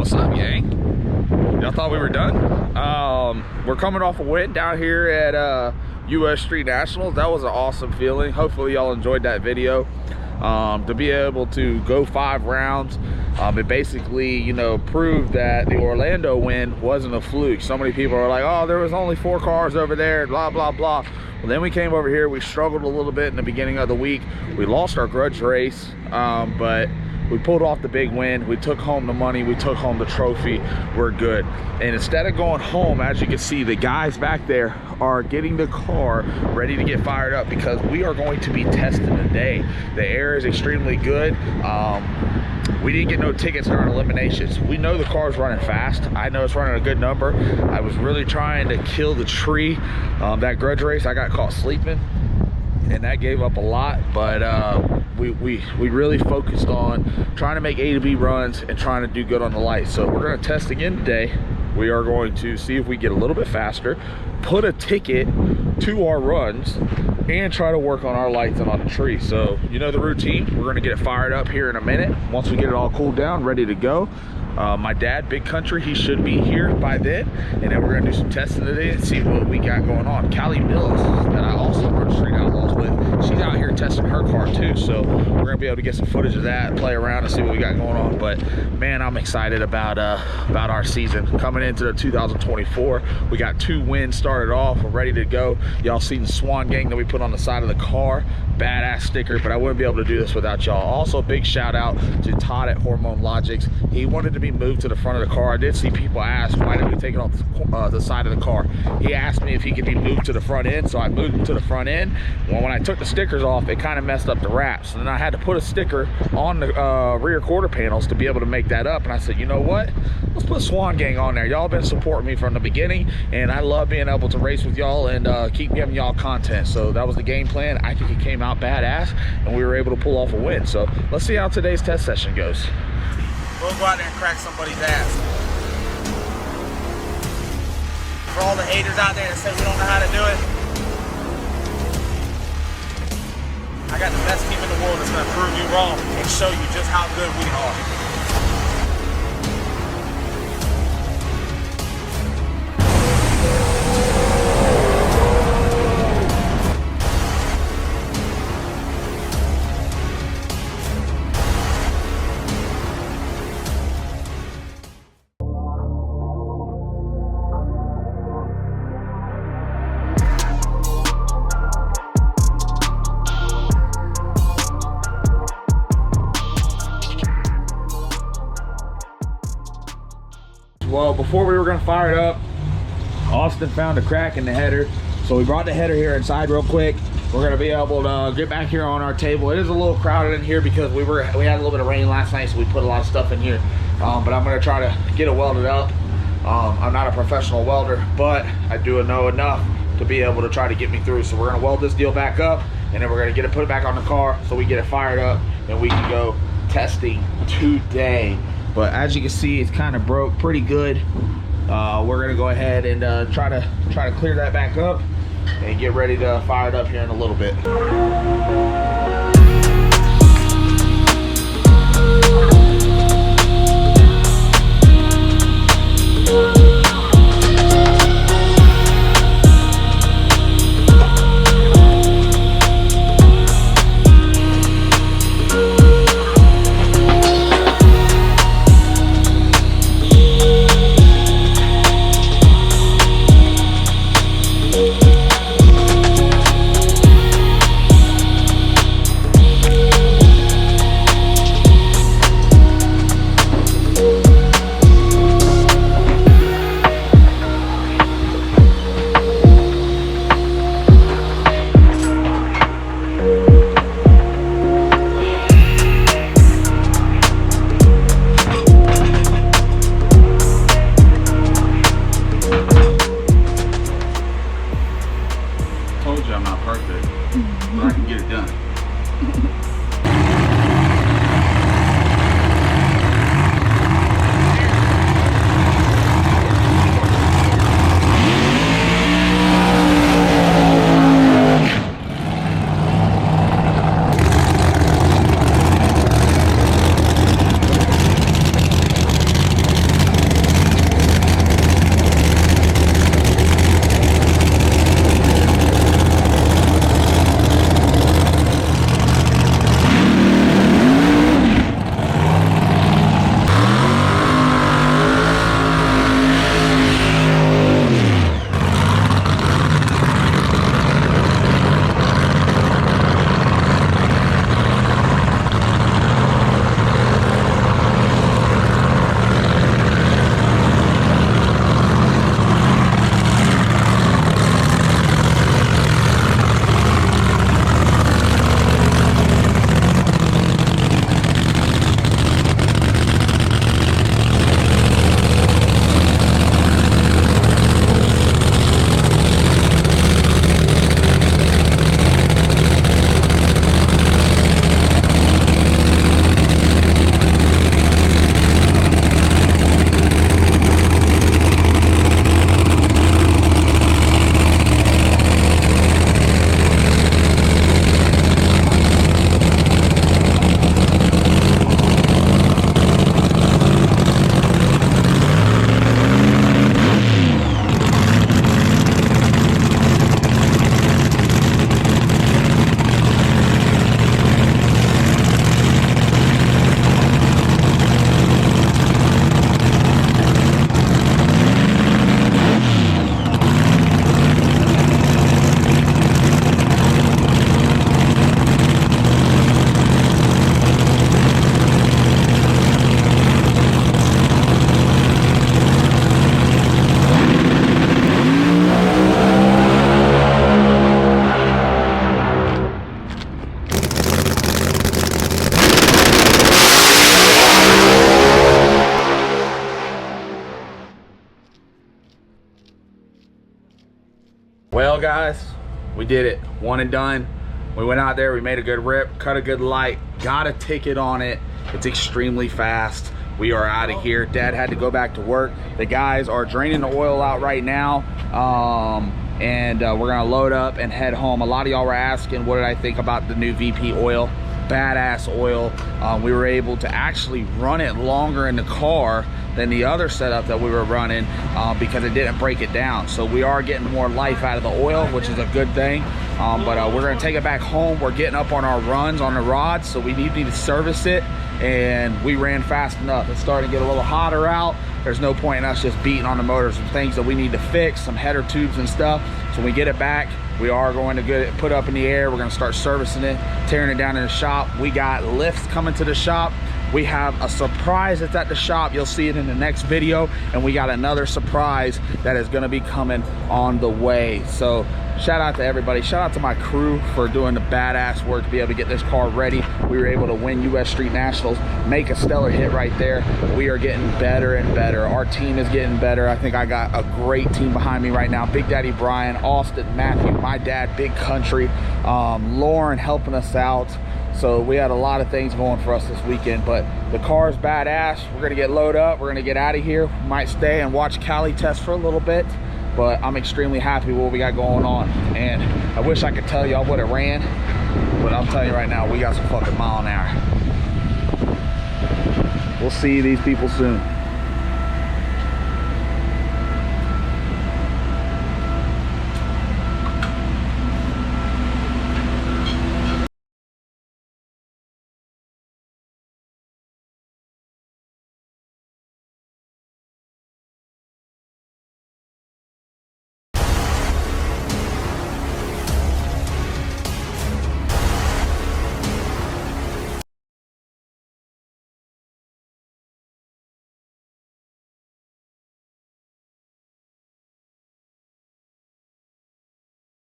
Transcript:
What's up, gang? Y'all thought we were done? We're coming off a win down here at US Street Nationals. That was an awesome feeling. Hopefully y'all enjoyed that video. To be able to go 5 rounds, it basically, you know, proved that the Orlando win wasn't a fluke. So many people are like, oh, there was only 4 cars over there, blah, blah, blah. Well, then we came over here, we struggled a little bit in the beginning of the week. We lost our grudge race, but we pulled off the big win. We took home the money, we took home the trophy. We're good. And instead of going home, as you can see, the guys back there are getting the car ready to get fired up because we are going to be testing today. The air is extremely good. We didn't get no tickets during eliminations. We know the car's running fast. I know it's running a good number. I was really trying to kill the tree. That grudge race, I got caught sleeping, and that gave up a lot, but we really focused on trying to make A to B runs and trying to do good on the lights. So we're going to test again today. We are going to see if we get a little bit faster, put a ticket to our runs, and try to work on our lights and on the tree. So you know the routine. We're going to get it fired up here in a minute. Once we get it all cooled down, ready to go. My dad, Big Country, he should be here by then, and then we're gonna do some testing today and see what we got going on. Callie Mills, that I also run Street Outlaws with, she's out here testing her car too, so we're gonna be able to get some footage of that, play around and see what we got going on. But man, I'm excited about our season coming into the 2024. We got 2 wins started off. We're ready to go. Y'all seen the Swan gang that we put on the side of the car. Badass sticker, but I wouldn't be able to do this without y'all. Also, big shout out to Todd at Hormone Logics. He wanted to be moved to the front of the car. I did see people ask, why did we take it off the side of the car? He asked me if he could be moved to the front end, so I moved him to the front end. Well, when I took the stickers off, it kind of messed up the wraps, and then I had to put a sticker on the rear quarter panels to be able to make that up. And I said, you know what? Let's put Swan Gang on there. Y'all been supporting me from the beginning, and I love being able to race with y'all and keep giving y'all content. So that was the game plan. I think it came out badass, and we were able to pull off a win. So let's see how today's test session goes. We'll go out there and crack somebody's ass. For all the haters out there that say we don't know how to do it, I got the best team in the world that's going to prove you wrong and show you just how good we are. Well, before we were gonna fire it up, Austin found a crack in the header, so we brought the header here inside real quick. We're gonna be able to get back here on our table. It is a little crowded in here because we had a little bit of rain last night, so we put a lot of stuff in here. But I'm gonna try to get it welded up. I'm not a professional welder, but I do know enough to be able to try to get me through. So we're gonna weld this deal back up, and then we're gonna put it back on the car so we get it fired up, and we can go testing today. But as you can see, it's kind of broke pretty good. We're gonna go ahead and try to clear that back up and get ready to fire it up here in a little bit. Well guys, we did it, one and done. We went out there, we made a good rip, cut a good light, got a ticket on it. It's extremely fast. We are out of here. Dad had to go back to work. The guys are draining the oil out right now. We're gonna load up and head home. A lot of y'all were asking what did I think about the new VP oil. Badass oil. We were able to actually run it longer in the car than the other setup that we were running because it didn't break it down. So we are getting more life out of the oil, which is a good thing. We're gonna take it back home. We're getting up on our runs on the rods, so we need to service it, and we ran fast enough. It's starting to get a little hotter out. There's no point in us just beating on the motor. Some things that we need to fix, some header tubes and stuff. So when we get it back, we are going to get it put up in the air. We're gonna start servicing it, tearing it down in the shop. We got lifts coming to the shop. We have a surprise that's at the shop. You'll see it in the next video. And we got another surprise that is gonna be coming on the way. So shout out to everybody. Shout out to my crew for doing the badass work to be able to get this car ready. We were able to win US Street Nationals, make a stellar hit right there. We are getting better and better. Our team is getting better. I think I got a great team behind me right now. Big Daddy Brian, Austin, Matthew, my dad, Big Country, Lauren helping us out. So we had a lot of things going for us this weekend, but the car is badass. We're gonna get loaded up. We're gonna get out of here. We might stay and watch Cali test for a little bit, but I'm extremely happy with what we got going on. And I wish I could tell y'all what it ran, but I'm telling you right now, we got some fucking mile an hour. We'll see these people soon.